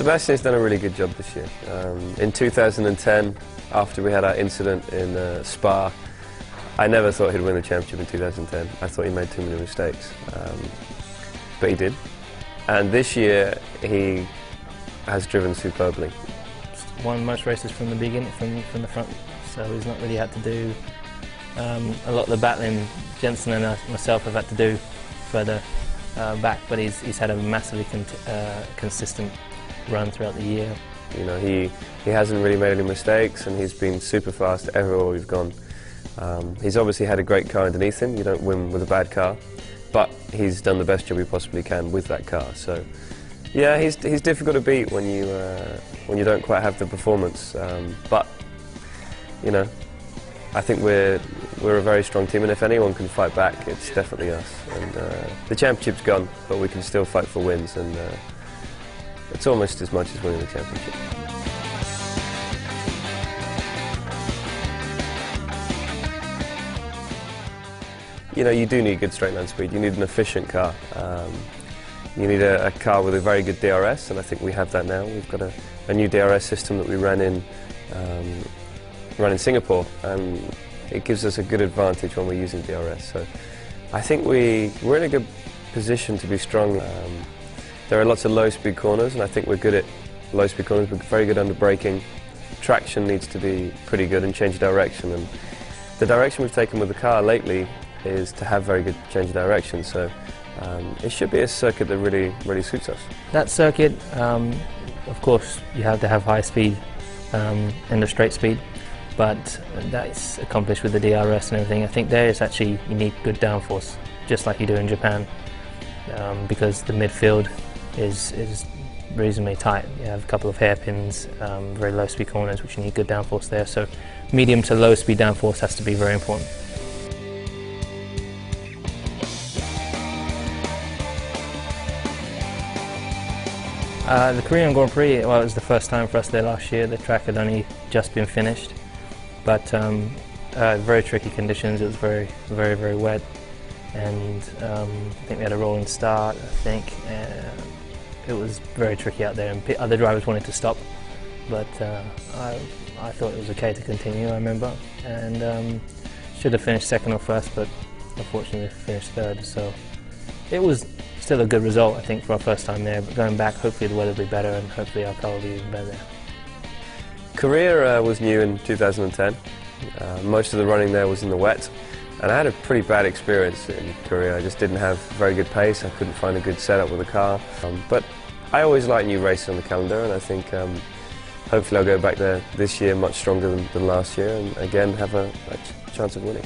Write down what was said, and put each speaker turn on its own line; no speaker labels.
Sebastian's done a really good job this year. In 2010, after we had our incident in Spa, I never thought he'd win the championship in 2010. I thought he made too many mistakes, but he did. And this year, he has driven superbly.
Won most races from the beginning, from the front, so he's not really had to do a lot of the battling Jensen and myself have had to do further back, but he's had a massively consistent run throughout the year.
You know, he hasn't really made any mistakes, and he's been super fast everywhere we've gone. He's obviously had a great car underneath him. You don't win with a bad car, but he's done the best job he possibly can with that car. So, yeah, he's difficult to beat when you don't quite have the performance. But you know, I think we're a very strong team, and if anyone can fight back, it's definitely us. And the championship's gone, but we can still fight for wins, and it's almost as much as winning the championship. You know, you do need good straight line speed. You need an efficient car. You need a car with a very good DRS, and I think we have that now. We've got a new DRS system that we ran in Singapore, and it gives us a good advantage when we're using DRS. So I think we're in a good position to be strong. There are lots of low-speed corners, and I think we're good at low-speed corners. We're very good under braking. Traction needs to be pretty good and change direction. And the direction we've taken with the car lately is to have very good change of direction. So it should be a circuit that really suits us.
That circuit, of course, you have to have high speed and the straight speed, but that's accomplished with the DRS and everything. I think there is actually, you need good downforce, just like you do in Japan, because the midfield is reasonably tight. You have a couple of hairpins, very low speed corners, which you need good downforce there. So medium to low speed downforce has to be very important. The Korean Grand Prix, well, it was the first time for us there last year. The track had only just been finished, but very tricky conditions. It was very wet, and I think we had a rolling start. I think it was very tricky out there, and other drivers wanted to stop, but I thought it was okay to continue. I remember, and should have finished second or first, but unfortunately finished third. So it was still a good result, I think, for our first time there, but going back, hopefully the weather will be better, and hopefully our car will be even better.
Korea was new in 2010. Most of the running there was in the wet, and I had a pretty bad experience in Korea. I just didn't have very good pace. I couldn't find a good setup with the car. But I always like new races on the calendar, and I think hopefully I'll go back there this year much stronger than last year, and again have a chance of winning.